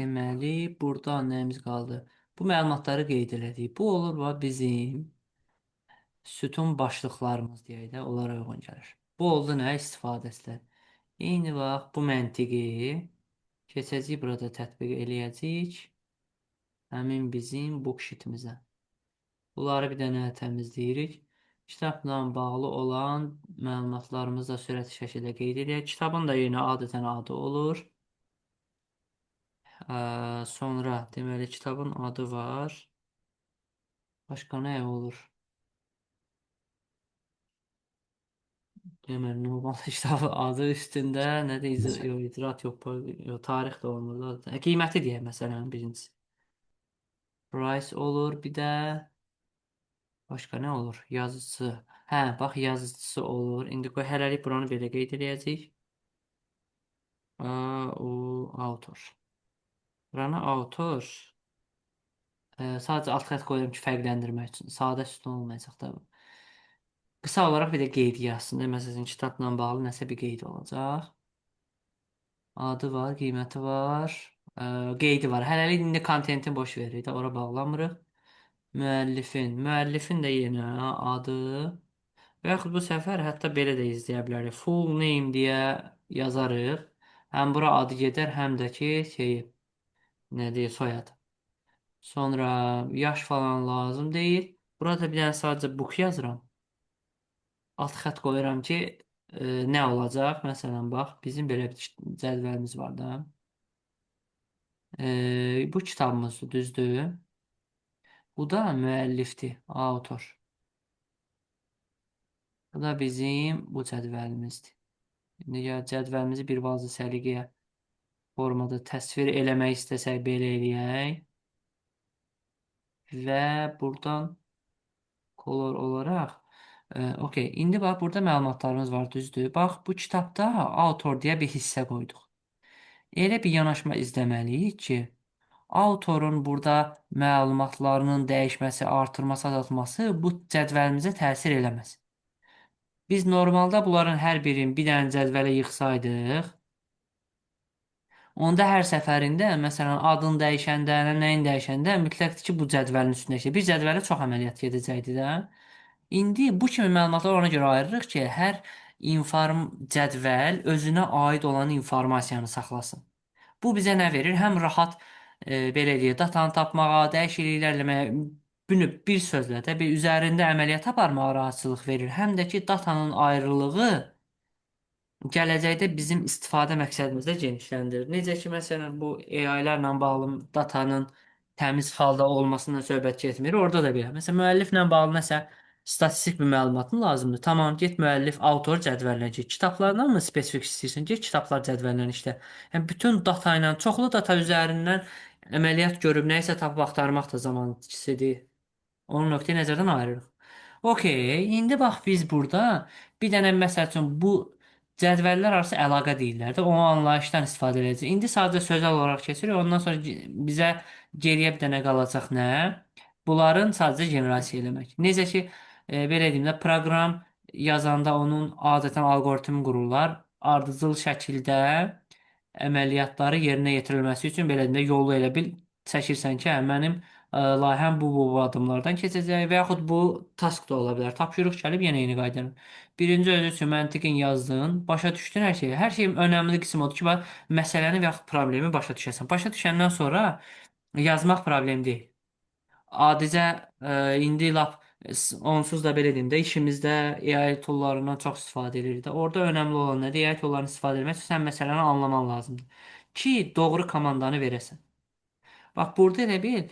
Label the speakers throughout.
Speaker 1: Deməli, burada nəyimiz qaldı? Bu məlumatları qeyd elədik. Bu olur və bizim sütun başlıqlarımız deyək də, onlara uyğun gəlir. Bu oldu nə istifadəçilər. Eyni vaxt bu məntiqi keçəcəyik, burada tətbiq eləyəcəyik. Həmin bizim book sheetimizə. Bunları bir dənə təmizləyirik. Kitabla bağlı olan məlumatlarımızı da sürətli şəkildə qeyd edək. Kitabın da yenə adətən adı olur. Sonra deməli kitabın adı var. Başqa nə olur? Deməli normal kitabın adı üstündə nədə yox, icraat yox, yox, tarix də olmur da. Qiyməti deyək məsələn birincisi. Price olur, bir də başqa nə olur? Yazıcısı. Hə, bax yazıcısı olur. İndi qoy hələlik buranı belə qeyd edəcəyik. O autor. Buranı autor. Sadəcə alt xətt qoyuram ki, fərqləndirmək üçün. Sadə sütun olmayacaq da bu. Qısa olaraq bir də qeyd yazsın. Məsələn, kitabla bağlı nəsə bir qeyd olacaq. Adı var, qiyməti var, qeydi var. Hələlik indi kontentin boş veririk də, ora bağlamırıq. Müəllifin də yenə adı. Və yaxud bu səfər hətta belə də izləyə bilərik. Full name deyə yazarıq. Həm bura adı gedər, həm də ki, nə deyir, soyadı. Sonra yaş falan lazım deyil. Burada bir dənə sadəcə book yazıram. Alt xətt qoyuram ki, nə olacaq? Məsələn, bax, bizim belə bir cədvəlimiz var da. Bu kitabımızdır, düzdür? Bu da müəllifdir, autor. Bu da bizim bu cədvəlimizdir. İndi ya cədvəlimizi bir bazı səliqəyə formada təsvir eləmək istəsək belə eləyək. Və buradan kolor olaraq okey. İndi bax, burada məlumatlarımız var, düzdür? Bax, bu kitabda autor deyə bir hissə qoyduq. Elə bir yanaşma izləməliyik ki, autorun burada məlumatlarının dəyişməsi, artırması, azaltması bu cədvəlimizə təsir eləməz. Biz normalda bunların hər birini bir dənə cədvələ yığsaydıq, onda hər səfərində, məsələn, adın dəyişəndə, nəyin dəyişəndə mütləqdir ki, bu cədvəlin üstündə işləyir. Bir cədvələ çox əməliyyat gedəcəkdir də. İndi bu kimi məlumatları ona görə ayırırıq ki, hər cədvəl özünə aid olan informasiyanı saxlasın. Bu bizə nə verir? Həm rahat belə deyək, datanı tapmağa, dəyişikliklər eləməyə, bir sözlə də bir üzərində əməliyyat aparmağa rahatçılıq verir. Həm də ki, datanın ayrılığı gələcəkdə bizim istifadə məqsədimizi də genişləndirir. Necə ki, məsələn, bu AI-lərlə bağlı datanın təmiz halda olmasından söhbət getmir. Orada da belə. Məsələn, müəlliflə bağlı nəsə statistik bir məlumatın lazımdır. Tamam, get müəllif, autor cədvəlinə get. Kitablardan mı spesifik istəyirsən? Get kitablar cədvəlindən işlə. Yəni bütün data ilə, çoxlu data üzərindən əməliyyat görüb nəyisə tapıb axtarmaq da zaman itkisidir. Onu nöqteyi nəzərdən ayırırıq. Okey, indi bax biz burada bir dənə məsəl üçün bu cədvəllər arası əlaqə deyirlər də, o anlayışdan istifadə edəcəyik. İndi sadəcə sözəl olaraq keçirik. Ondan sonra bizə geriyə bir dənə qalacaq nə? Bunların sadəcə generasiya eləmək. Necə ki, belə deyim də, proqram yazanda onun adətən algoritm qururlar. Ardıcıl şəkildə əməliyyatları yerinə yetirilməsi üçün belə deyim də, yolu elə bil çəkirsən ki, hə, mənim layihəm bu addımlardan keçəcək və yaxud bu task da ola bilər. Tapşırıq gəlib yenə eyni qaydanı. Birinci özü üçün məntiqin yazdın, başa düşdün hər şeyi. Hər şeyin önəmli qismi odur ki, bax, məsələni və yaxud problemi başa düşəsən. Başa düşəndən sonra yazmaq problem deyil. Adicə indi lap onsuz da belə deyim də, işimizdə AI toollarından çox istifadə edirik də. Orada önəmli olan nədir? AI toollarını istifadə etmək üçün sən məsələni anlaman lazımdır ki, doğru komandanı verəsən. Bax, burada elə bil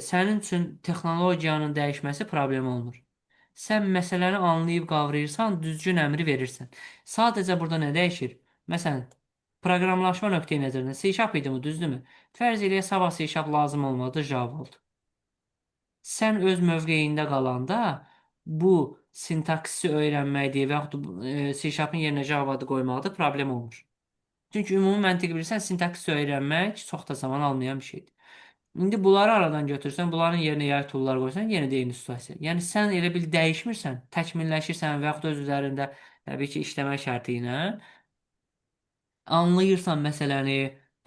Speaker 1: sənin üçün texnologiyanın dəyişməsi problem olmur. Sən məsələni anlayıb qavrayırsan, düzgün əmri verirsən. Sadəcə burada nə dəyişir? Məsələn, proqramlaşma nöqteyi nəzərindən C# idi mi, düzdürmü? Fərz eləyək, sabah C# lazım olmadı, Java oldu. Sən öz mövqeyində qalanda bu sintaksisi öyrənməkdir və yaxud C#-ın yerinə Java-da qoymaqda problem olmur. Çünki ümumi məntiqi bilirsən, sintaksisi öyrənmək çox da zaman almayan bir şeydir. İndi bunları aradan götürsən, bunların yerinə yay toollar qoysan, yenə də eyni situasiya. Yəni sən elə bil dəyişmirsən, təkmilləşirsən və yaxud öz üzərində təbii ki, işləmək şərti ilə anlayırsan məsələni,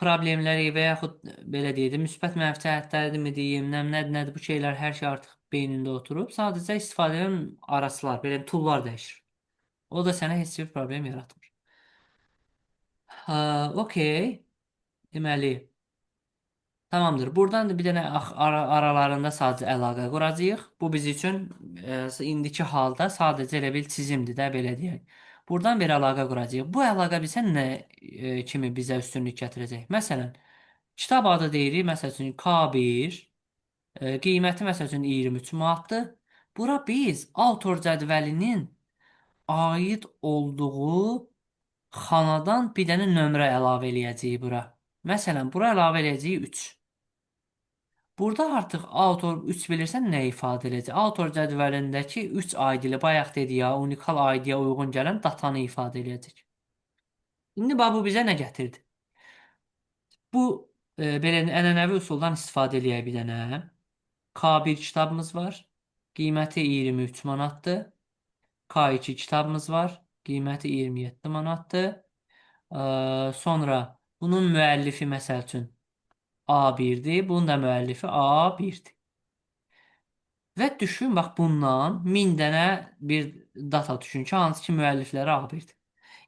Speaker 1: problemləri və yaxud belə deyək də, müsbət mənfi cəhətləridirmi deyim, nədir, bu şeylər hər şey artıq beynində oturub. Sadəcə istifadə edən araçlar, belə tullar dəyişir. O da sənə heç bir problem yaratmır. Ha, okey. Deməli, tamamdır. Buradan da bir dənə aralarında sadəcə əlaqə quracağıq. Bu biz üçün indiki halda sadəcə elə bil çizimdir də, belə deyək. Buradan bir əlaqə quracağıq. Bu əlaqə bizə nə kimi bizə üstünlük gətirəcək? Məsələn, kitab adı deyirik, məsəl üçün K1, qiyməti məsəl üçün 23 manatdır. Bura biz avtor cədvəlinin aid olduğu xanadan bir dənə nömrə əlavə eləyəcəyik bura. Məsələn, bura əlavə eləyəcəyik 3. Burada artıq autor 3 bilirsən nə ifadə edəcək? Autor cədvəlindəki 3 ID-li bayaq dedik ya, unikal ID-yə uyğun gələn datanı ifadə edəcək. İndi bax bu bizə nə gətirdi? Bu belə ənənəvi üsuldan istifadə eləyək bir dənə. K1 kitabımız var. Qiyməti 23 manatdır. K2 kitabımız var. Qiyməti 27 manatdır. Sonra bunun müəllifi məsəl üçün A1-dir. Bunun da müəllifi A1-dir. Və düşün, bax bundan 1000 dənə bir data düşün ki, hansı ki müəllifləri A1-dir.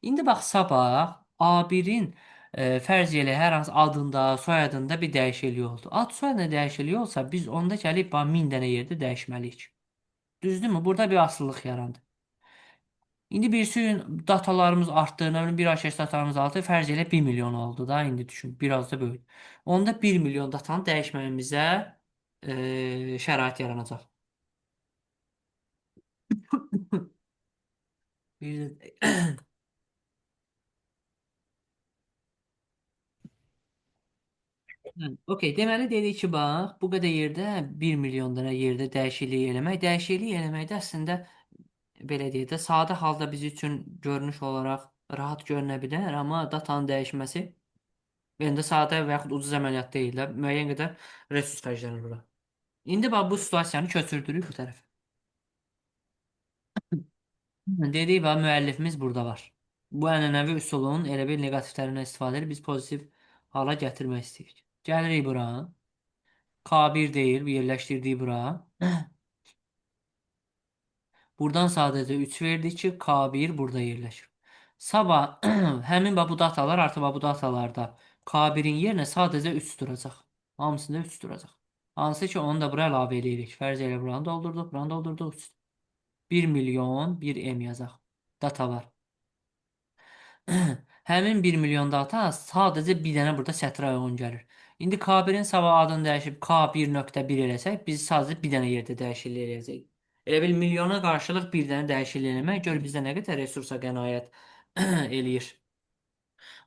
Speaker 1: İndi bax sabah A1-in fərz elə hər hansı adında, soyadında bir dəyişiklik oldu. Ad soyadında dəyişiklik olsa biz onda gəlib bax 1000 dənə yerdə dəyişməliyik. Düzdürmü? Burada bir asıllıq yarandı. İndi bir sürü datalarımız artdı. Nə bilim, bir ay keçdi datalarımız artdı. Fərz elə 1 milyon oldu da indi düşün. Biraz da böyük. Onda 1 milyon datanı dəyişməyimizə şərait yaranacaq. Bir də okey, deməli dedik ki, bax, bu qədər yerdə 1 milyon dənə yerdə dəyişiklik eləmək. Dəyişiklik eləməkdə əslində belə deyək də, sadə halda biz üçün görünüş olaraq rahat görünə bilər, amma datanın dəyişməsi yəni də sadə və yaxud ucuz əməliyyat deyil də, müəyyən qədər resurs xərclənir bura. İndi bax bu situasiyanı köçürdürük bu tərəfə. Dedik bax, müəllifimiz burada var. Bu ənənəvi üsulun elə bir neqativlərindən istifadə edib biz pozitiv hala gətirmək istəyirik. Gəlirik bura. K1 deyil, yerləşdirdik bura. Buradan sadəcə 3 verdik ki, K1 burada yerləşir. Sabah həmin bax bu datalar artıq bax bu datalarda K1-in yerinə sadəcə 3 duracaq. Hamısında 3 duracaq. Hansı ki onu da bura əlavə edirik. Fərz elə buranı doldurduq, buranı doldurduq. 3. 1 milyon 1 M yazaq. Data var. Həmin 1 milyon data sadəcə bir dənə burada sətrə uyğun gəlir. İndi K1-in sabah adını dəyişib K1.1 eləsək, biz sadəcə bir dənə yerdə dəyişiklik eləyəcək. Elə bil milyona qarşılıq bir dənə dəyişiklik eləmək gör bizdə nə qədər resursa qənaət eləyir.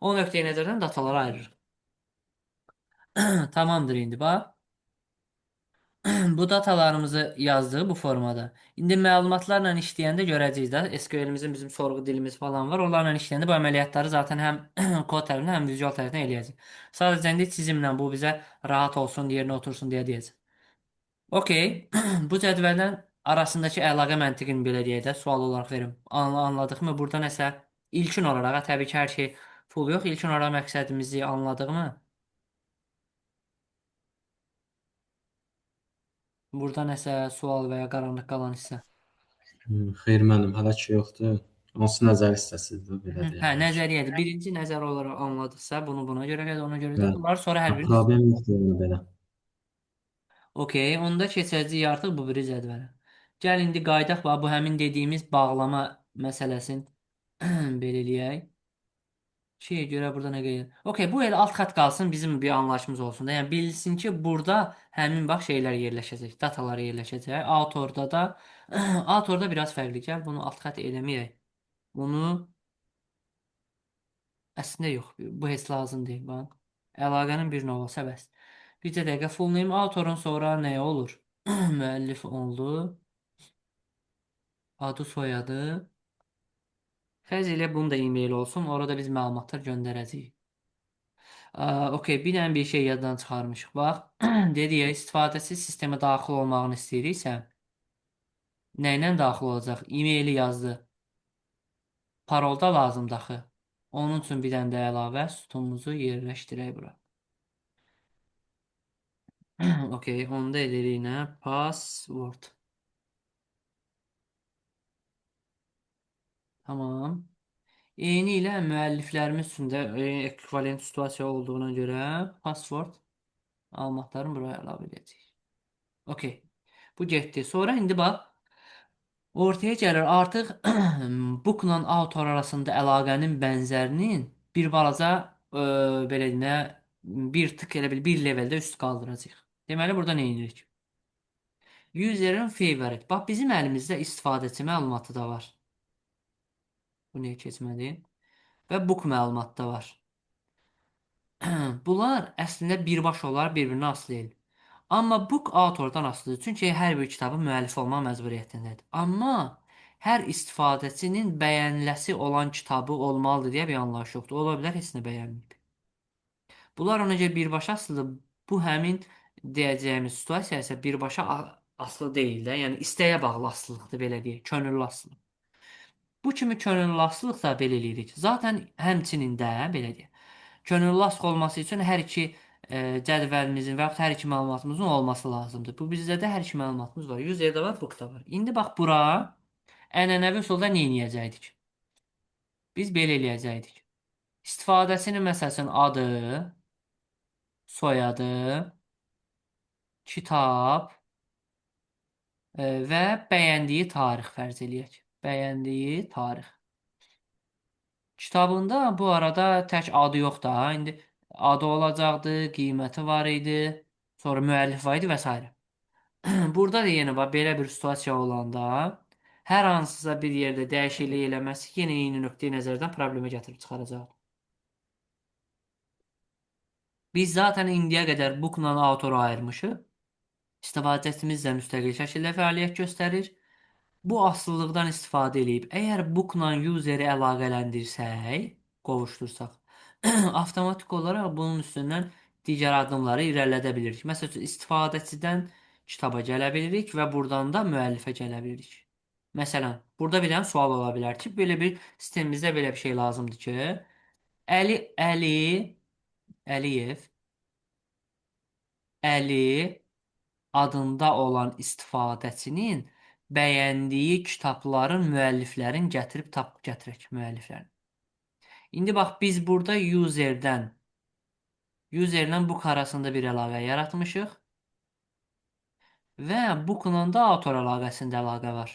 Speaker 1: O nöqteyi nəzərdən dataları ayırırıq. Tamamdır indi bax. Bu datalarımızı yazdığı bu formada. İndi məlumatlarla işləyəndə görəcəyik də SQL-imizin bizim sorğu dilimiz falan var. Onlarla işləyəndə bu əməliyyatları zaten həm kod tərəfindən, həm vizual tərəfindən eləyəcək. Sadəcə indi çizimlə bu bizə rahat olsun, yerinə otursun deyə deyəcək. Okey. Bu cədvəldən arasındakı əlaqə məntiqini belə deyək də sual olaraq verim. Anladıq mı? Burada nəsə ilkin olaraq, təbii ki, hər şey full yox. İlkin olaraq məqsədimizi anladıq mı? Burada nəsə sual və ya qaranlıq qalan hissə.
Speaker 2: Xeyr, mənim hələ ki yoxdur. Hansı nəzər hissəsidir, belə
Speaker 1: Hə,
Speaker 2: deyək.
Speaker 1: nəzəriyyədir. Birinci nəzər olaraq anladıqsa, bunu buna görə də, ona görə də
Speaker 2: Bəli.
Speaker 1: bunları sonra hər birini.
Speaker 2: Problem yoxdur yəni belə.
Speaker 1: Okey, onda keçəcəyik artıq bu biri cədvələ. Gəl indi qaydaq var, bu həmin dediyimiz bağlama məsələsini belə eləyək. Şeyə görə burada nə qeyd? Okey, bu elə alt xətt qalsın, bizim bir anlayışımız olsun da. Yəni bilsin ki, burada həmin bax şeylər yerləşəcək, datalar yerləşəcək. Autorda da autorda biraz fərqli. Gəl bunu alt xətt eləməyək. Bunu əslində yox, bu heç lazım deyil. Bax. Əlaqənin bir növ olsa bəs. Bircə dəqiqə full name autorun sonra nə olur? Müəllif oldu. Adı, soyadı. Fərz elə bunun da e-mail olsun. Orada biz məlumatlar göndərəcəyik. Okey, bir dənə bir şey yaddan çıxarmışıq. Bax, dedik ya, istifadəçi sistemə daxil olmağını istəyiriksə, nə ilə daxil olacaq? E-maili yazdı. Parol da lazımdır axı. Onun üçün bir dənə də əlavə sütunumuzu yerləşdirək bura. Okey, onu da edirik nə? Password. Tamam. Eyni ilə müəlliflərimiz üçün də ekvivalent situasiya olduğuna görə password məlumatlarını buraya əlavə edəcəyik. Okey. Bu getdi. Sonra indi bax ortaya gəlir artıq bookla author arasında əlaqənin bənzərinin bir balaca belə deyək, bir tık elə bil bir leveldə üst qaldıracağıq. Deməli burada nə edirik? Userin favorite. Bax bizim əlimizdə istifadəçi məlumatı da var. Bu niyə keçmədi? Və book məlumatı da var. Bunlar əslində birbaşa olaraq bir-birini asılı deyil. Amma book autordan asılıdır. Çünki hər bir kitabın müəllifi olmaq məcburiyyətindədir. Amma hər istifadəçinin bəyəniləsi olan kitabı olmalıdır deyə bir anlayış yoxdur. Ola bilər heç nə bəyənməyib. Bunlar ona görə birbaşa asılıdır. Bu həmin deyəcəyimiz situasiya isə birbaşa asılı deyil də. Yəni istəyə bağlı asılılıqdır belə deyək. Könüllü asılılıq. Bu kimi könüllü asılılıq da belə eləyirik. Zaten həmçinin də belə deyək. Könüllü asılı olması üçün hər iki cədvəlimizin və yaxud hər iki məlumatımızın olması lazımdır. Bu bizdə də hər iki məlumatımız var. Userdə var, bookda var. İndi bax bura ənənəvi üsulda nə edəcəkdik? Biz belə eləyəcəkdik. İstifadəçinin məsəl üçün adı, soyadı, kitab və bəyəndiyi tarix fərz eləyək. Bəyəndiyi tarix. Kitabında bu arada tək adı yox da. İndi adı olacaqdı, qiyməti var idi, sonra müəllif var idi və s. Burada da yenə bax belə bir situasiya olanda hər hansısa bir yerdə dəyişiklik eləməsi yenə eyni nöqteyi nəzərdən problemə gətirib çıxaracaq. Biz zaten indiyə qədər bookla autoru ayırmışıq. İstifadəçimiz də müstəqil şəkildə fəaliyyət göstərir. Bu asılılıqdan istifadə edib, əgər bookla useri əlaqələndirsək, qovuşdursaq, avtomatik olaraq bunun üstündən digər addımları irəlidə bilirik. Məsəl üçün, istifadəçidən kitaba gələ bilirik və buradan da müəllifə gələ bilirik. Məsələn, burada bir dənə sual ola bilər ki, belə bir sistemimizdə belə bir şey lazımdır ki, Əliyev, Əli adında olan istifadəçinin bəyəndiyi kitabların müəlliflərin gətirib gətirək müəlliflərin. İndi bax biz burada userlə book arasında bir əlaqə yaratmışıq və bookla da autor əlaqəsində əlaqə var.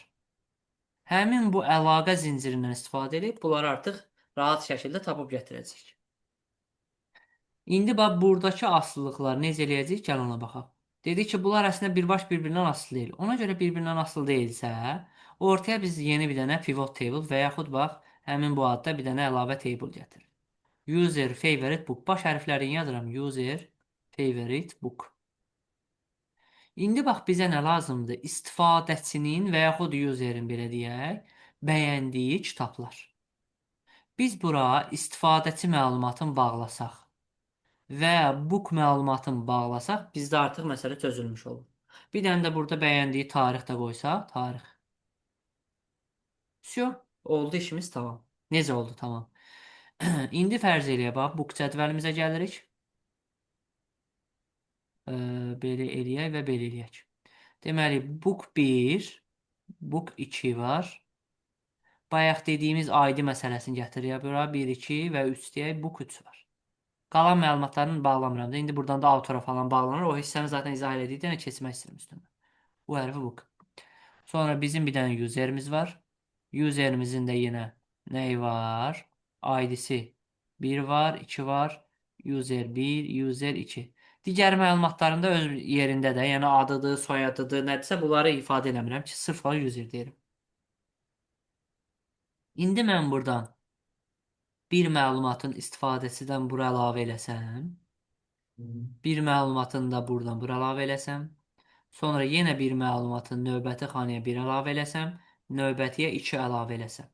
Speaker 1: Həmin bu əlaqə zincirindən istifadə edib bunları artıq rahat şəkildə tapıb gətirəcəyik. İndi bax buradakı asılılıqlar necə eləyəcəyik? Gəl ona baxaq. Dedik ki, bunlar əslində birbaş bir-birindən asılı deyil. Ona görə bir-birindən asılı deyilsə, ortaya biz yeni bir dənə pivot table və yaxud bax, həmin bu adda bir dənə əlavə table gətirir. User favorite book. Baş hərflərini yazıram. User favorite book. İndi bax, bizə nə lazımdır? İstifadəçinin və yaxud userin belə deyək, bəyəndiyi kitablar. Biz bura istifadəçi məlumatını bağlasaq və book məlumatını bağlasaq, bizdə artıq məsələ çözülmüş olur. Bir dənə də burada bəyəndiyi tarix də qoysaq, tarix. Всё, oldu işimiz tamam. Necə oldu tamam? İndi fərz eləyə bax, book cədvəlimizə gəlirik. Belə eləyək və belə eləyək. Deməli, book 1, book 2 var. Bayaq dediyimiz ID məsələsini gətirək bura. 1, 2 və 3 deyək, book 3 var. Qalan məlumatlarını bağlamıram da. İndi buradan da autora falan bağlanır. O hissəni zaten izah elədikdə nə keçmək istəyirəm üstündən. Bu hərfi book. Sonra bizim bir dənə userimiz var. Userimizin də yenə nəyi var? ID'si 1 var, 2 var. User 1, user 2. Digər məlumatlarında öz yerində də, yəni adıdır, soyadıdır, nədirsə bunları ifadə eləmirəm ki, sırf olaraq user deyirəm. İndi mən buradan bir məlumatın istifadəçidən bura əlavə eləsəm, bir məlumatını da buradan bura əlavə eləsəm, sonra yenə bir məlumatın növbəti xanaya bir əlavə eləsəm, növbətiyə 2 əlavə eləsəm.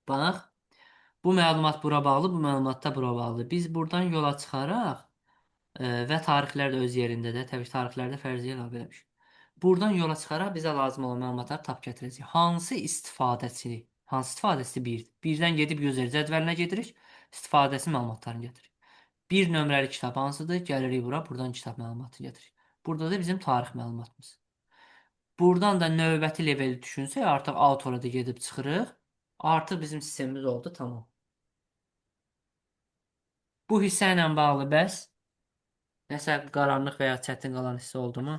Speaker 1: Bax, bu məlumat bura bağlı, bu məlumat da bura bağlı. Biz buradan yola çıxaraq və tarixlər də öz yerində də, təbii ki, tarixlərdə fərziyyə əlavə eləmişik. Buradan yola çıxaraq bizə lazım olan məlumatları tap gətirəcəyik. Hansı istifadəçi? Hansı istifadəsi 1-dir? 1-dən gedib user cədvəlinə gedirik. İstifadəsi məlumatlarını getiririk. Bir nömrəli kitab hansıdır? Gəlirik bura. Buradan kitab məlumatı getiririk. Burada da bizim tarix məlumatımız. Buradan da növbəti leveli düşünsək, artıq autora da gedib çıxırıq. Artıq bizim sistemimiz oldu, tamam. Bu hissə ilə bağlı bəs nəsə qaranlıq və ya çətin qalan hissə oldu mu?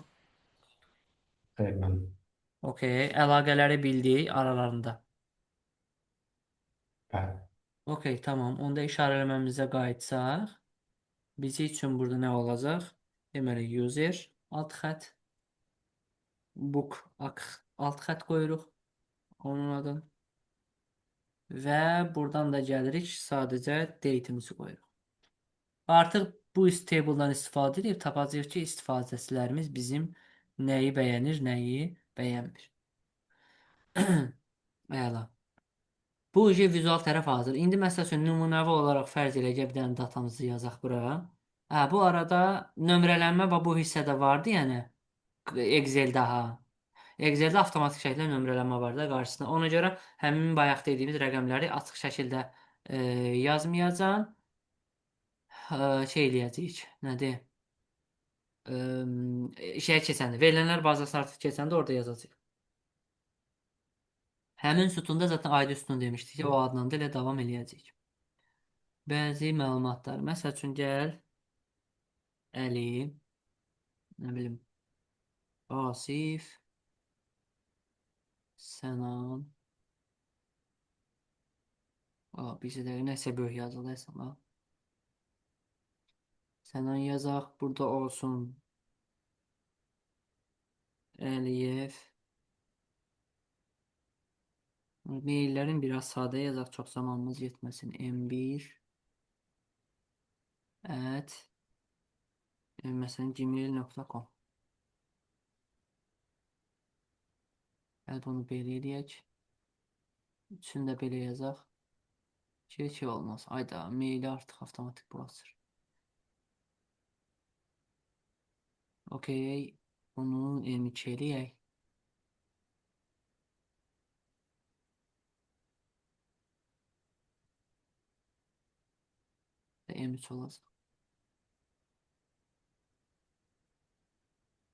Speaker 2: Xeyr müəllim.
Speaker 1: Okey. Əlaqələri bildik aralarında.
Speaker 2: Bəli.
Speaker 1: Okey, tamam. Onda işarələməmizə qayıtsaq, bizim üçün burada nə olacaq? Deməli, user alt xətt, book alt xətt qoyuruq onun adını və buradan da gəlirik, sadəcə date'imizi qoyuruq. Artıq bu table'dan istifadə edib tapacağıq ki, istifadəçilərimiz bizim nəyi bəyənir, nəyi bəyənmir. Əla. Bu vizual tərəf hazır. İndi məsəl üçün nümunəvi olaraq fərz elə bir dənə datamızı yazaq bura. Hə, bu arada nömrələnmə və bu hissədə vardı, yəni Excel-də ha. Excel-də avtomatik şəkildə nömrələnmə var da qarşısında. Ona görə həmin bayaq dediyimiz rəqəmləri açıq şəkildə yazmayacağam. Şey eləyəcəyik. Nədir? Şeyə keçəndə, verilənlər bazasına artıq keçəndə orada yazacağıq. Həmin sütunda zaten ID sütun demişdik ki, o adla da elə davam eləyəcək. Bəzi məlumatlar. Məsəl üçün gəl Əli, nə bilim, Asif, Sənan. Bizə də nəsə böyük yazılırsa, ha. Sənan yazaq, burada olsun Əliyev. Maillərin biraz sadə yazaq, çox zamanımız yetməsin. M1 at məsələn gmail.com. Bunu belə eləyək. Üçünü də belə yazaq. Şey olmaz. Ayda maili artıq avtomatik bulasır. Okey. Bunu M2 eləyək. M3 olacaq.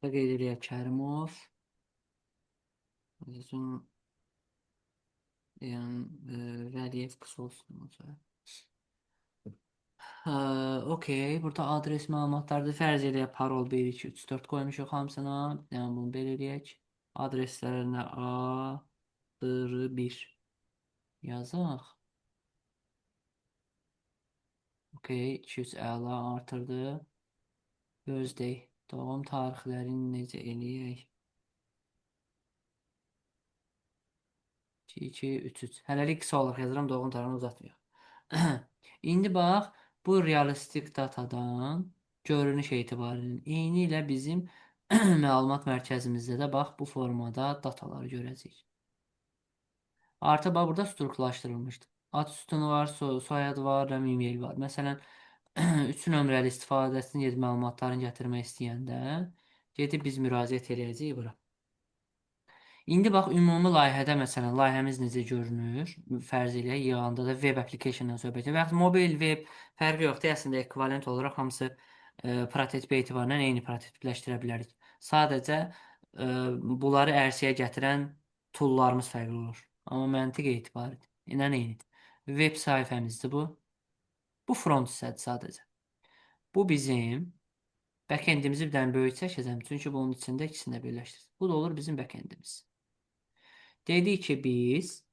Speaker 1: Və qeyd eləyək Kərimov. Uzun yəni Vəliyev qısa olsun. Okey. Burada adres məlumatlardır. Fərz eləyək parol 1, 2, 3, 4 qoymuşuq hamısına. Yəni bunu belə eləyək. Adreslərinə A, D, 1 yazaq. Okey. 200 əla artırdı. Gözləyək. Doğum tarixlərini necə eləyək? 2, 2, 3, 3. Hələlik qısa olaraq yazıram. Doğum tarixini uzatmayaq. İndi bax, bu realistik datadan görünüş etibarilə eyni ilə bizim məlumat mərkəzimizdə də bax, bu formada dataları görəcəyik. Artıq bax, burada strukturlaşdırılmışdır. Ad sütunu var, soyad var, e-mail var. Məsələn, 3 nömrəli istifadəsinin gedib məlumatlarını gətirmək istəyəndə gedib biz müraciət edəcəyik bura. İndi bax, ümumi layihədə məsələn, layihəmiz necə görünür? Fərz eləyək, yığanda da web application-dan söhbət edir. Və yaxud mobil, web fərqi yoxdur. Əslində ekvivalent olaraq hamısı prototip etibarından eyni prototipləşdirə bilərik. Sadəcə bunları ərsəyə gətirən toollarımız fərqli olur. Amma məntiq etibaridir. İnən eynidir. Web səhifəmizdir bu. Bu front hissədir sadəcə. Bu bizim backendimizi bir dənə böyük çəkəcəm. Çünki bunun içində ikisini də birləşdirəcəm. Bu da olur bizim backendimiz. Dedik ki, biz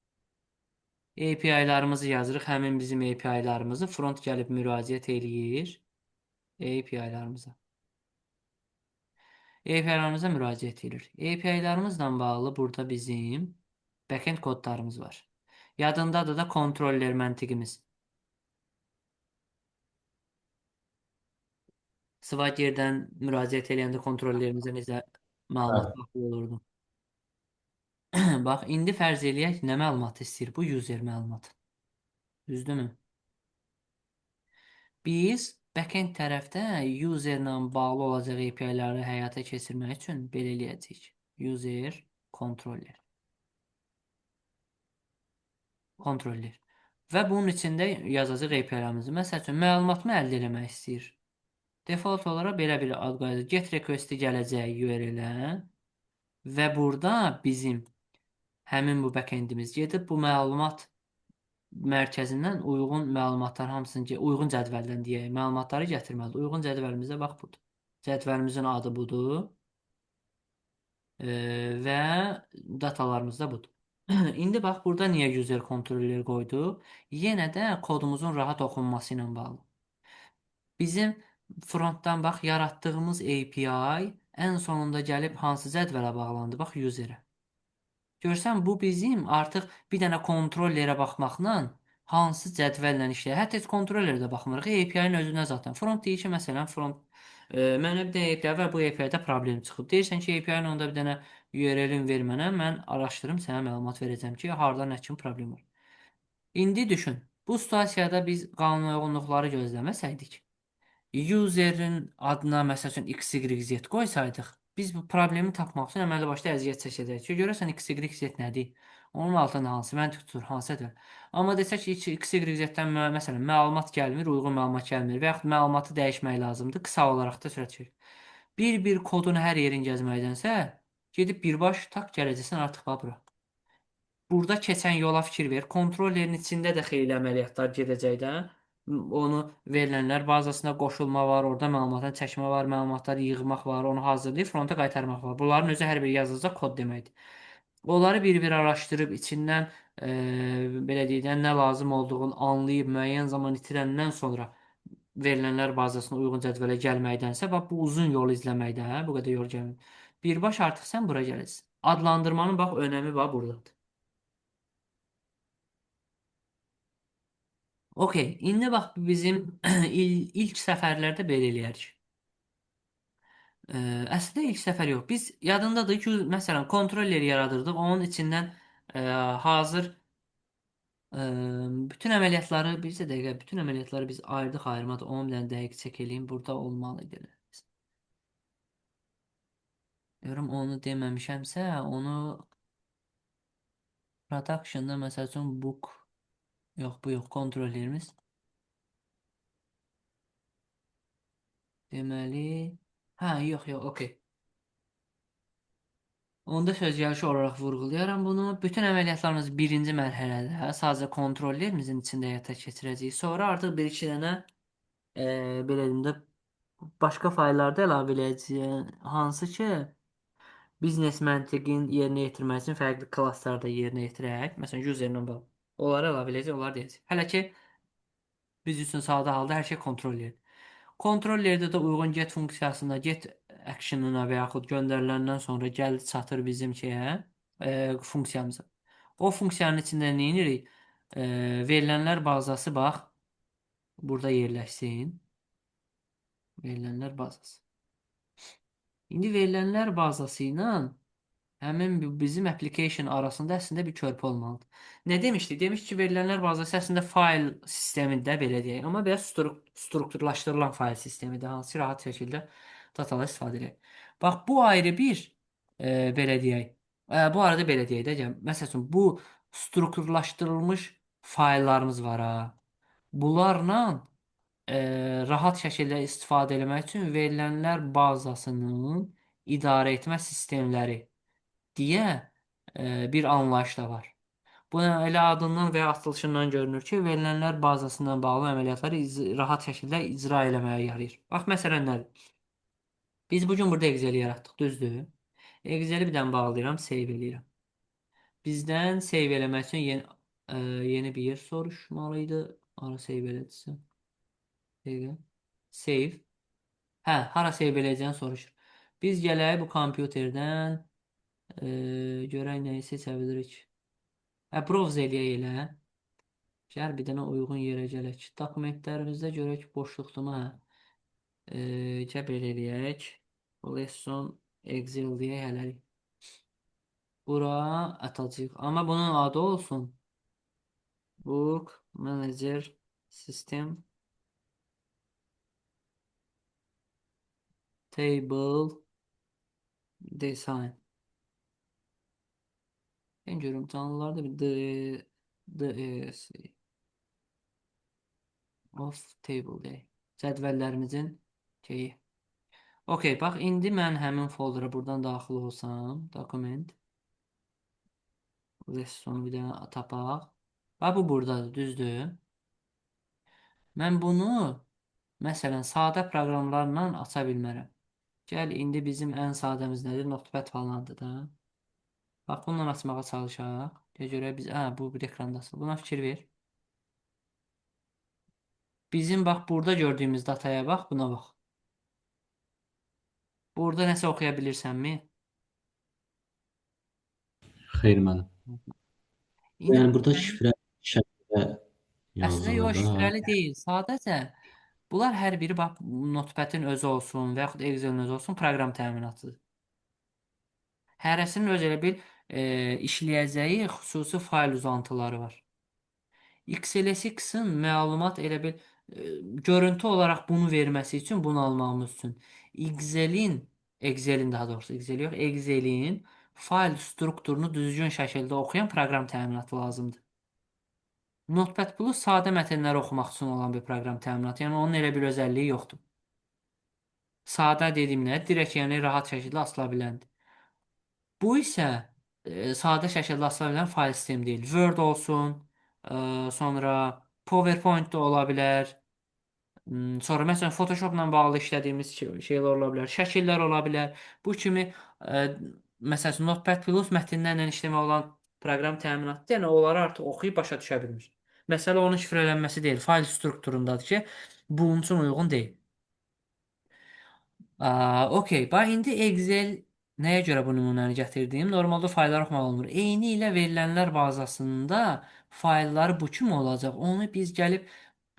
Speaker 1: API-larımızı yazırıq. Həmin bizim API-larımızı front gəlib müraciət eləyir. API-larımıza. API-larımıza müraciət edir. API-larımızla bağlı burada bizim backend kodlarımız var. Yadındadır da kontroller məntiqimiz. Swagger'dən müraciət eləyəndə kontrollerimizə necə məlumat
Speaker 2: Bəli.
Speaker 1: daxil olurdu. Bax, indi fərz eləyək, nə məlumat istəyir? Bu user məlumatı. Düzdürmü? Biz backend tərəfdə userlə bağlı olacaq API-ləri həyata keçirmək üçün belə eləyəcəyik. User controller. kontroller. Və bunun içində yazacaq API-lərimizi. Məsəl üçün, məlumatımı əldə etmək istəyir. Default olaraq belə bir ad qoyacaq. Get request-i gələcək URL-ə və burada bizim həmin bu backendimiz gedib bu məlumat mərkəzindən uyğun məlumatlar hamısını uyğun cədvəldən deyək, məlumatları gətirməlidir. Uyğun cədvəlimizdə bax budur. Cədvəlimizin adı budur və datalarımız da budur. İndi bax burada niyə user kontroller qoyduq? Yenə də kodumuzun rahat oxunması ilə bağlı. Bizim frontdan bax yaratdığımız API ən sonunda gəlib hansı cədvələ bağlandı? Bax user-ə. Görsən bu bizim artıq bir dənə kontrollerə baxmaqla hansı cədvəllə işləyir. Hətta heç kontrollerə də baxmırıq. API-nin özünə zaten. Front deyir ki, məsələn, mənə bir dənə API var, bu API-də problem çıxıb. Deyirsən ki, API-nin onda bir dənə URL-in ver mənə, mən araşdırım, sənə məlumat verəcəm ki, harda nə kimi problem var. İndi düşün, bu situasiyada biz qanun uyğunluqları gözləməsəydik, userin adına məsəl üçün XYZ qoysaydıq, biz bu problemi tapmaq üçün əməlli başda əziyyət çəkəcəyik. Ki, görəsən XYZ nədir? Onun altında hansı məntiq tutur, hansı ədəd? Amma desək ki, XYZ-dən məsələn məlumat gəlmir, uyğun məlumat gəlmir və yaxud məlumatı dəyişmək lazımdır, qısa olaraq da sürət çək. Bir kodun hər yerini gəzməkdənsə, gedib birbaş tak gələcəksən artıq bax bura. Burada keçən yola fikir ver. Kontrollerin içində də xeyli əməliyyatlar gedəcək də. Onu verilənlər bazasına qoşulma var, orada məlumatları çəkmə var, məlumatları yığmaq var, onu hazırlayıb fronta qaytarmaq var. Bunların özü hər biri yazılacaq kod deməkdir. Onları bir-bir araşdırıb içindən belə deyək də nə lazım olduğunu anlayıb müəyyən zaman itirəndən sonra verilənlər bazasına uyğun cədvələ gəlməkdənsə, bax bu uzun yolu izləməkdə, hə, bu qədər yol gəlmir. Birbaş artıq sən bura gəlirsən. Adlandırmanın bax önəmi bax burdadır. Okey, indi bax bizim ilk səfərlərdə belə eləyərik. Əslində ilk səfər yox. Biz yadındadır ki, məsələn, kontrolleri yaradırdıq. Onun içindən ə, hazır ə, bütün əməliyyatları bircə dəqiqə, bütün əməliyyatları biz ayırdıq ayırmadı. 10 dənə dəqiq çək eləyim. Burada olmalı idi. Görüm onu deməmişəmsə, onu production-da məsəl üçün book yox, bu yox, kontrollerimiz. Deməli, hə, yox, yox, okey. Onda söz gəlişi olaraq vurğulayaram bunu. Bütün əməliyyatlarımız birinci mərhələdə sadəcə kontrollerimizin içində həyata keçirəcəyik. Sonra artıq bir-iki dənə belə deyim də başqa fayllarda əlavə edəcəyik. Hansı ki biznes məntiqin yerinə yetirmək üçün fərqli klasslarda yerinə yetirək. Məsələn, userlə bağlı. Onları əlavə edəcək, onları deyəcək. Hələ ki biz üçün sadə halda hər şey kontroller. Kontrollerdə də uyğun get funksiyasında get actionına və yaxud göndəriləndən sonra gəldi çatır bizim şeyə, funksiyamıza. O funksiyanın içində nə edirik? Verilənlər bazası bax burada yerləşsin. Verilənlər bazası. İndi verilənlər bazası ilə həmin bizim application arasında əslində bir körpü olmalıdır. Nə demişdik? Demiş ki, verilənlər bazası əslində fayl sistemində belə deyək. Amma biraz strukturlaşdırılan fayl sistemidir. Hansı ki, rahat şəkildə datalar istifadə edək. Bax, bu ayrı bir belə deyək. Bu arada belə deyək də, məsəl üçün, bu strukturlaşdırılmış fayllarımız var ha. Bunlarla rahat şəkildə istifadə etmək üçün verilənlər bazasının idarə etmə sistemləri deyə bir anlayış da var. Bu elə adından və ya atılışından görünür ki, verilənlər bazasından bağlı əməliyyatları rahat şəkildə icra eləməyə yarayır. Bax, məsələn nədir? Biz bugün burada Excel yaratdıq, düzdür? Excel-i bir dənə bağlayıram, save eləyirəm. Bizdən save eləmək üçün yeni bir yer soruşmalı idi. Hara save elədirsə? Dəqiqə. Save. Hə, hara save eləyəcəyini soruşur. Biz gələk bu kompüterdən görək nəyi seçə bilirik. Hə, browse eləyək elə. Gəl bir dənə uyğun yerə gələk. Dokumentlərimizdə görək boşluqdurmu? Hə. Gəl belə eləyək. Lesson Excel deyək hələlik. Bura atacağıq. Amma bunun adı olsun. Book Manager System Table Design. Ben görüm canlılarda bir The of table deyək. Cədvəllərimizin şeyi. Okey, bax indi mən həmin foldera buradan daxil olsam, dokument, sonu bir dənə tapaq. Bax bu buradadır, düzdür? Mən bunu məsələn sadə proqramlarla aça bilmərəm. Gəl indi bizim ən sadəmiz nədir? Notepad falandır da. Bax bununla açmağa çalışaq. Görək biz, bu bir ekrandasın. Buna fikir ver. Bizim bax burada gördüyümüz dataya bax, buna bax. Burada nəsə oxuya bilirsənmi?
Speaker 2: Xeyr mənim.
Speaker 1: İndi
Speaker 2: Yəni
Speaker 1: bu
Speaker 2: burada
Speaker 1: sənin
Speaker 2: şifrə şəklində
Speaker 1: əslində yox,
Speaker 2: yazılır da.
Speaker 1: şifrəli deyil. Sadəcə bunlar hər biri bax Notepad-in özü olsun və yaxud Excel-in özü olsun proqram təminatıdır. Hərəsinin öz elə bir işləyəcəyi xüsusi fayl uzantıları var. XLSX-in məlumat elə bil görüntü olaraq bunu verməsi üçün, bunu almamız üçün Excelin daha doğrusu Excel yox, Excelin fayl strukturunu düzgün şəkildə oxuyan proqram təminatı lazımdır. Notepad Plus sadə mətnləri oxumaq üçün olan bir proqram təminatı. Yəni onun elə bir özəlliyi yoxdur. Sadə dediyim nə? Direkt yəni rahat şəkildə asıla biləndir. Bu isə sadə şəkildə asıla bilən fayl sistemi deyil. Word olsun, sonra PowerPoint da ola bilər. Sonra məsələn Photoshopla bağlı işlədiyimiz şeylər ola bilər, şəkillər ola bilər. Bu kimi məsəl üçün Notepad Plus mətnlərlə işləmək olan proqram təminatı, yəni onları artıq oxuyub başa düşə bilmir. Məsələ onun şifrələnməsi deyil, fayl strukturundadır ki, bunun üçün uyğun deyil. Okey. Bax indi Excel nəyə görə bu nümunəni gətirdim? Normalda fayllar oxumaq olmur. Eyni ilə verilənlər bazasında faylları bu kimi olacaq. Onu biz gəlib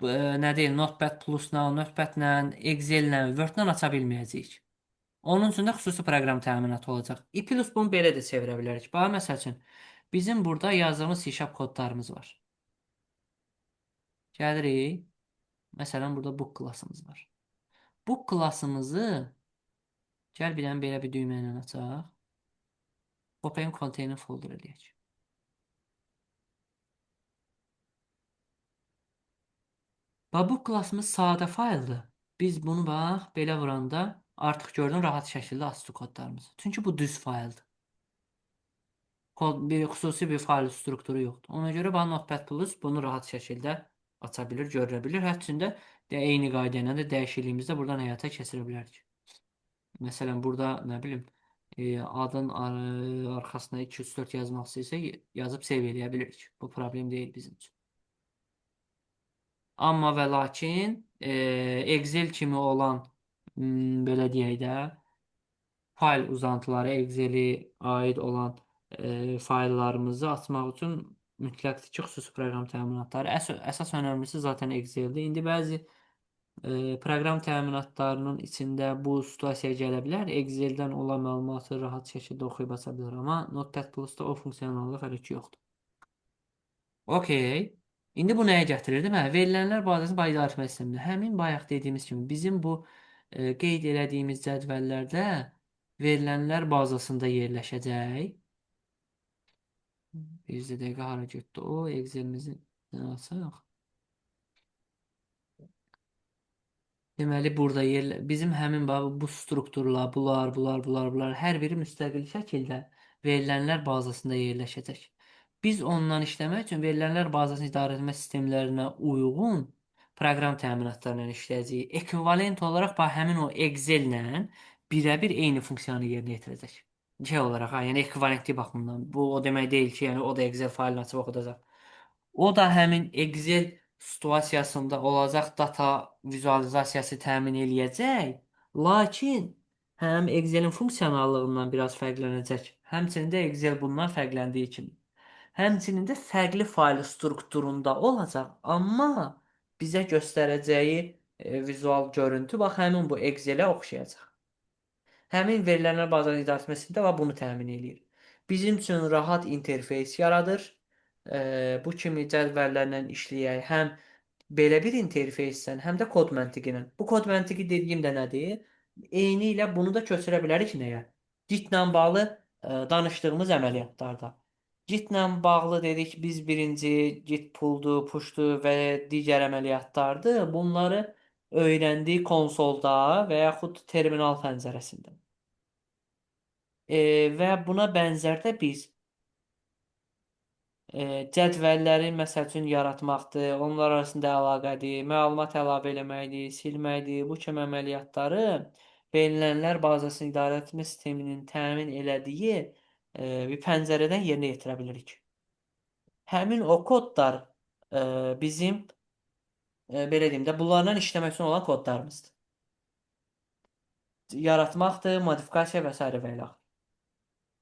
Speaker 1: nə deyim, Notepad Plus-la, Notepad-la, Excel-la, Word-la aça bilməyəcəyik. Onun üçün də xüsusi proqram təminatı olacaq. E-plus bunu belə də çevirə bilərik. Bax məsəl üçün bizim burada yazdığımız C# kodlarımız var. Gəlirik. Məsələn burada book klassımız var. Book klassımızı gəl bir dənə belə bir düymə ilə açaq. Open Container folder eləyək. Bax bu klassımız sadə fayldır. Biz bunu bax belə vuranda artıq gördün rahat şəkildə açdı kodlarımızı. Çünki bu düz fayldır. Xüsusi bir fayl strukturu yoxdur. Ona görə bax Notepad Plus bunu rahat şəkildə aça bilir, görə bilir. Həmçində də eyni qayda ilə də dəyişikliyimizi də buradan həyata keçirə bilərik. Məsələn burada nə bilim adın arxasına 204 yazmaq istəyirsə yazıb save eləyə bilirik. Bu problem deyil bizim üçün. Amma və lakin Excel kimi olan belə deyək də fayl uzantıları Excel-i aid olan fayllarımızı açmaq üçün mütləqdir ki, xüsusi proqram təminatları. Əsas önəmlisi zaten Excel-dir. İndi bəzi proqram təminatlarının içində bu situasiyaya gələ bilər. Excel-dən olan məlumatı rahat şəkildə oxuyub aça bilər. Amma Notepad Plus-da o funksiyonallıq hələ ki yoxdur. Okey. İndi bu nəyə gətirir, demə? Verilənlər bazasını idarə etmə sistemində. Həmin bayaq dediyimiz kimi bizim bu qeyd elədiyimiz cədvəllərdə verilənlər bazasında yerləşəcək. Bir dəqiqə hara getdi o? Excel-imizi açaq. Deməli burada bizim həmin bu strukturlar, bunlar hər biri müstəqil şəkildə verilənlər bazasında yerləşəcək. Biz ondan işləmək üçün verilənlər bazasını idarə etmə sistemlərinə uyğun proqram təminatlarla işləyəcəyik. Ekvivalent olaraq həmin o Excel-lə birəbir eyni funksiyanı yerinə yetirəcək. Şey olaraq, yəni ekvivalentlik baxımından. Bu o demək deyil ki, yəni o da Excel faylını açıb oxudacaq. O da həmin Excel situasiyasında olacaq data vizualizasiyası təmin eləyəcək. Lakin həm Excel-in funksionallığından biraz fərqlənəcək. Həmçinin də Excel bundan fərqləndiyi kimi. Həmçinin də fərqli fayl strukturunda olacaq, amma bizə göstərəcəyi vizual görüntü bax həmin bu Excel-ə oxşayacaq. Həmin verilənlər bazanın idarə etməsində və bunu təmin eləyir. Bizim üçün rahat interfeys yaradır. Bu kimi cədvəllərlə işləyək. Həm belə bir interfeysdən, həm də kod məntiqi ilə. Bu kod məntiqi dediyim də nədir? Eyni ilə bunu da köçürə bilərik nəyə? Git-lə bağlı danışdığımız əməliyyatlarda. Gitlə bağlı dedik biz birinci Git puldu, puşdu və digər əməliyyatlardır. Bunları öyrəndik konsolda və yaxud terminal pəncərəsində. Və buna bənzər də biz cədvəlləri məsəl üçün yaratmaqdır, onlar arasında əlaqədir, məlumat əlavə eləməkdir, silməkdir. Bu kimi əməliyyatları verilənlər bazasını idarə etmə sisteminin təmin elədiyi bir pəncərədən yerinə yetirə bilirik. Həmin o kodlar bizim belə deyim də bunlarla işləmək üçün olan kodlarımızdır. Yaratmaqdır, modifikasiya və s. və ilə.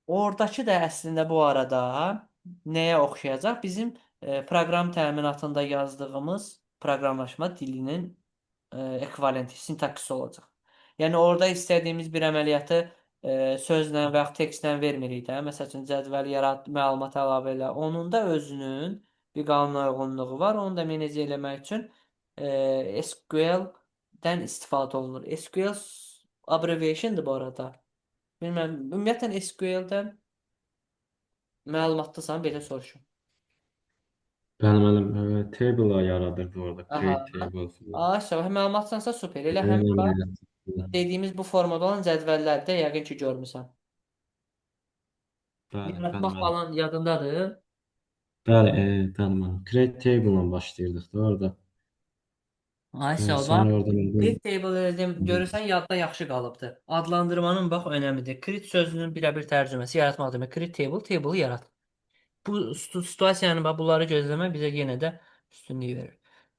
Speaker 1: Oradakı da əslində bu arada nəyə oxşayacaq? Bizim proqram təminatında yazdığımız proqramlaşma dilinin ekvivalenti, sintaksisi olacaq. Yəni orada istədiyimiz bir əməliyyatı sözlə və yaxud tekstlə vermirik də. Məsəl üçün cədvəl yarat, məlumat əlavə elə. Onun da özünün bir qanuna uyğunluğu var. Onu da menecə eləmək üçün SQL-dən istifadə olunur. SQL abbreviationdur bu arada. Bilməm, ümumiyyətlə SQL-dən məlumatlısan, belə soruşum.
Speaker 2: Bəli, müəllim. Table yaradırdı orada.
Speaker 1: Aha.
Speaker 2: Create table filan.
Speaker 1: Aşağı məlumatsansa super. Elə
Speaker 2: Eyni
Speaker 1: həmin bax
Speaker 2: əməliyyat.
Speaker 1: dediyimiz bu formada olan cədvəlləri də yəqin ki görmüsən.
Speaker 2: Bəli, bəli,
Speaker 1: Yaratmaq
Speaker 2: müəllim.
Speaker 1: falan yadındadır.
Speaker 2: Bəli, bəli, müəllim. Create table-la başlayırdıq da orada.
Speaker 1: Ay sağ ol. Bax,
Speaker 2: Sonra oradan
Speaker 1: Crit table dedim, görürsən yadda yaxşı qalıbdı. Adlandırmanın bax önəmidir. Crit sözünün birəbir tərcüməsi yaratmaq demək. Crit table, table yarat. Bu situasiyanı, bax, bunları gözləmək bizə yenə də üstünlük verir.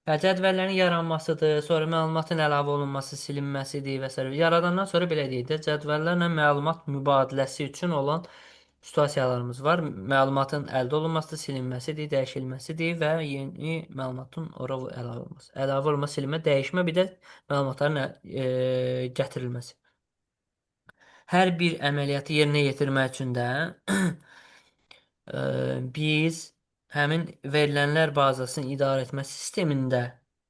Speaker 1: Və cədvəllərin yaranmasıdır, sonra məlumatın əlavə olunması, silinməsidir və s. Yaradandan sonra belə deyək də, cədvəllərlə məlumat mübadiləsi üçün olan situasiyalarımız var. Məlumatın əldə olunması, silinməsidir, dəyişilməsidir və yeni məlumatın ora əlavə olunması. Əlavə olunma, silinmə, dəyişmə, bir də məlumatların gətirilməsi. Hər bir əməliyyatı yerinə yetirmək üçün də biz həmin verilənlər bazasını idarə etmə sistemində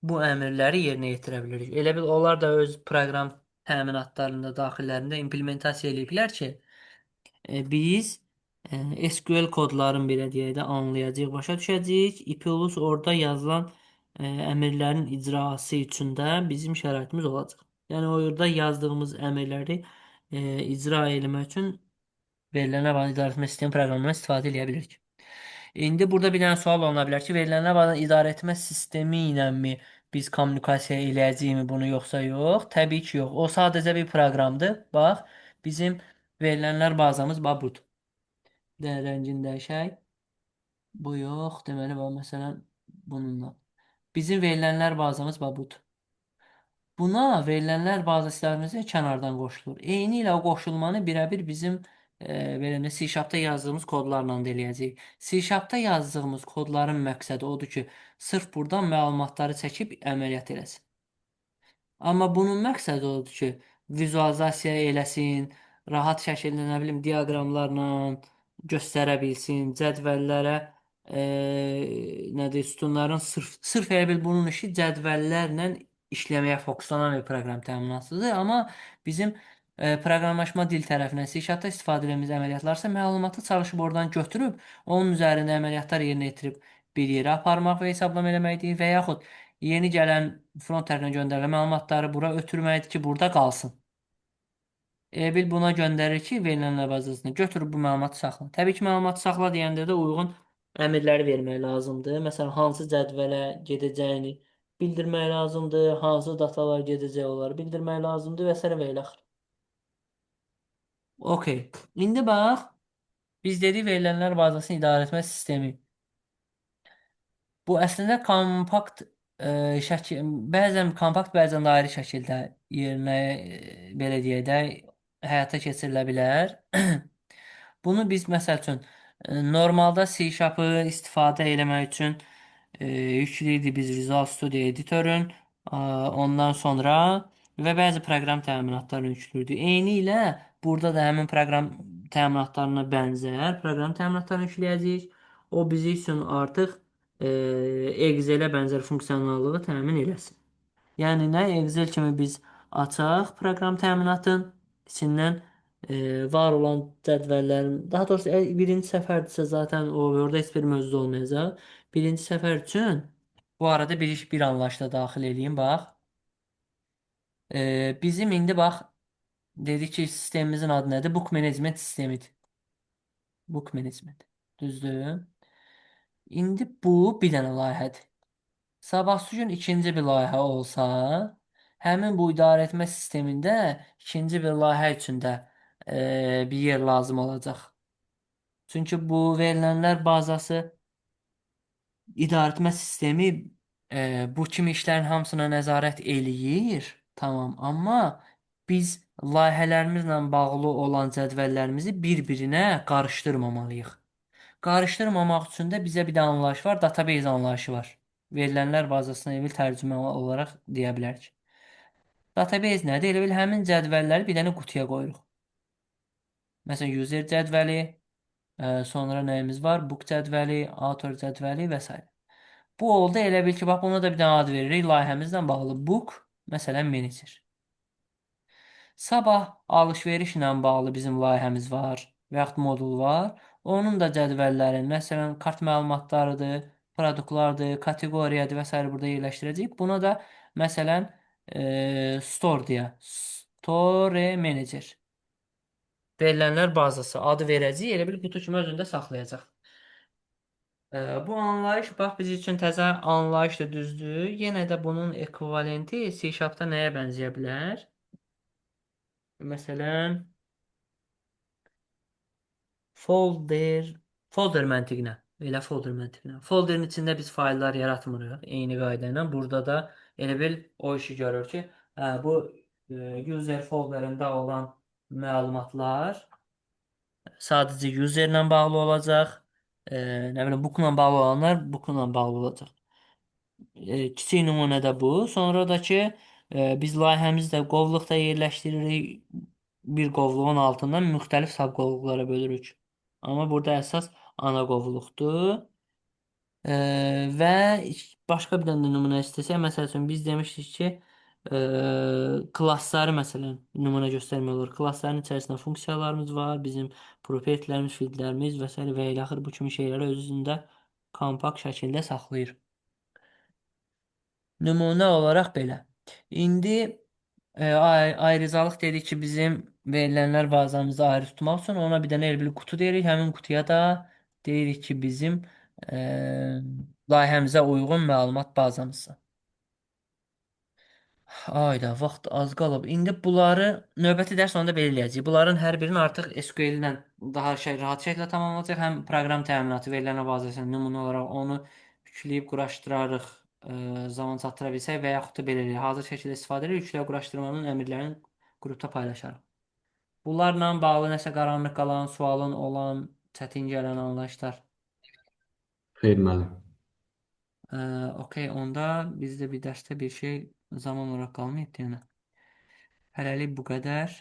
Speaker 1: bu əmrləri yerinə yetirə bilirik. Elə bil onlar da öz proqram təminatlarında, daxillərində implementasiya eləyiblər ki, biz SQL kodların belə deyək də anlayacağıq, başa düşəcəyik. İPLUS orada yazılan əmrlərin icrası üçün də bizim şəraitimiz olacaq. Yəni orada yazdığımız əmrləri icra etmək üçün verilən bazanı idarə etmə sistemi proqramından istifadə edə bilirik. İndi burada bir dənə sual oluna bilər ki, verilənlər bazanı idarə etmə sistemi ilə mi biz kommunikasiya eləyəcəyik bunu yoxsa yox? Təbii ki, yox. O sadəcə bir proqramdır. Bax, bizim verilənlər bazamız bax budur. Rəngini dəyişək. Bu yox. Deməli, bax, məsələn, bununla. Bizim verilənlər bazamız bax budur. Buna verilənlər bazı sistemimizə kənardan qoşulur. Eyni ilə o qoşulmanı birəbir bizim belə də C#-da yazdığımız kodlarla da eləyəcəyik. C#-da yazdığımız kodların məqsədi odur ki, sırf buradan məlumatları çəkib əməliyyat eləsin. Amma bunun məqsədi odur ki, vizualizasiya eləsin, rahat şəkildə nə bilim diaqramlarla göstərə bilsin, cədvəllərə nədir, sütunların sırf elə bil bunun işi cədvəllərlə işləməyə fokuslanan bir proqram təminatıdır. Amma bizim proqramlaşma dil tərəfindən C#-da istifadə etdiyimiz əməliyyatlar isə məlumatı çalışıb oradan götürüb, onun üzərində əməliyyatlar yerinə yetirib bir yerə aparmaq və hesablama eləməkdir və yaxud yeni gələn front tərəfinə göndərilən məlumatları bura ötürməkdir ki, burada qalsın. Bil buna göndərir ki, verilənlər bazasını götürüb bu məlumatı saxla. Təbii ki, məlumatı saxla deyəndə də uyğun əmrləri vermək lazımdır. Məsələn, hansı cədvələ gedəcəyini bildirmək lazımdır, hansı datalar gedəcək onları bildirmək lazımdır və s. və ilə axır. Okay. İndi bax, biz dedik verilənlər bazasını idarə etmə sistemi. Bu əslində kompakt şəkil, bəzən kompakt, bəzən də ayrı şəkildə yerinə belə deyək də həyata keçirilə bilər. Bunu biz məsəl üçün normalda C#-ı istifadə etmək üçün yükləyirdik biz Visual Studio Editor'un, ondan sonra və bəzi proqram təminatlarını yükləyirdik. Eyni ilə burada da həmin proqram təminatlarına bənzər proqram təminatlarını yükləyəcəyik. O bizi üçün artıq Excel-ə bənzər funksionallığı təmin eləsin. Yəni nə? Excel kimi biz açaq proqram təminatın içindən Var olan cədvəllərin, daha doğrusu birinci səfərdirsə zaten o orada heç bir mövzu olmayacaq. Birinci səfər üçün bu arada bir anlayışla daxil edeyim bax. Bizim indi bax dedik ki sistemimizin adı nədir? Book Management sistemidir. Book Management. Düzdür? İndi bu bir dənə layihədir. Sabahsı gün ikinci bir layihə olsa, həmin bu idarəetmə sistemində ikinci bir layihə üçün də bir yer lazım olacaq. Çünki bu verilənlər bazası idarəetmə sistemi bu kimi işlərin hamısına nəzarət eləyir. Tamam, amma biz layihələrimizlə bağlı olan cədvəllərimizi bir-birinə qarışdırmamalıyıq. Qarışdırmamaq üçün də bizə bir də anlayış var, database anlayışı var. Verilənlər bazasına evil tərcümə olaraq deyə bilərik. Database nədir? Elə bil həmin cədvəlləri bir dənə qutuya qoyuruq. Məsələn, user cədvəli, sonra nəyimiz var? Book cədvəli, author cədvəli və s. Bu oldu elə bil ki, bax buna da bir dənə ad veririk layihəmizlə bağlı. Book, məsələn, manager. Sabah alış-verişlə bağlı bizim layihəmiz var və yaxud modul var. Onun da cədvəlləri, məsələn, kart məlumatlarıdır, produktlardır, kateqoriyadır və s. burada yerləşdirəcəyik. Buna da məsələn store deyə, store manager. Verilənlər bazası adı verəcəyik, elə bil qutu kimi özündə saxlayacaq. Bu anlayış bax biz üçün təzə anlayışdır, düzdür? Yenə də bunun ekvivalenti C#-da nəyə bənzəyə bilər? Məsələn, folder, folder məntiqinə. Elə folder məntiqinə. Folderin içində biz fayllar yaratmırıq eyni qayda ilə. Burada da elə bil o işi görür ki, bu user folderində olan məlumatlar sadəcə userlə bağlı olacaq. Nə bilim, bookla bağlı olanlar bookla bağlı olacaq. Kiçik nümunədə bu. Sonra da ki, biz layihəmizdə qovluqda yerləşdiririk. Bir qovluğun altından müxtəlif subqovluqlara bölürük. Amma burada əsas ana qovluqdur. Və başqa bir dənə nümunə istəsək, məsəl üçün biz demişdik ki, klassları məsələn nümunə göstərmək olur. Klassların içərisində funksiyalarımız var, bizim propertilərimiz, fieldlərimiz və s. və ilə axır bu kimi şeyləri özündə kompakt şəkildə saxlayır. Nümunə olaraq belə. İndi ayrıcalıq dedik ki, bizim verilənlər bazamızı ayrı tutmaq üçün ona bir dənə elə bir qutu deyirik. Həmin qutuya da deyirik ki, bizim e, layihəmizə uyğun məlumat bazamızı. Ayda vaxt az qalıb. İndi bunları növbəti dərs sonunda belə eləyəcəyik. Bunların hər birini artıq SQL ilə daha rahat şəkildə tamamlayacaq. Həm proqram təminatı verilən bazasının nümunə olaraq onu yükləyib quraşdırarıq, zaman çatdıra bilsək və yaxud da belə eləyək. Hazır şəkildə istifadə edirik, yüklə quraşdırmanın əmrlərini qrupda paylaşarıq. Bunlarla bağlı nəsə qaranlıq qalan, sualın olan, çətin gələn anlayışlar.
Speaker 2: Xeyr müəllim.
Speaker 1: Okey, onda bizdə bir dərsdə bir şey zaman olaraq qalmayıb, deyənə. Hələlik bu qədər.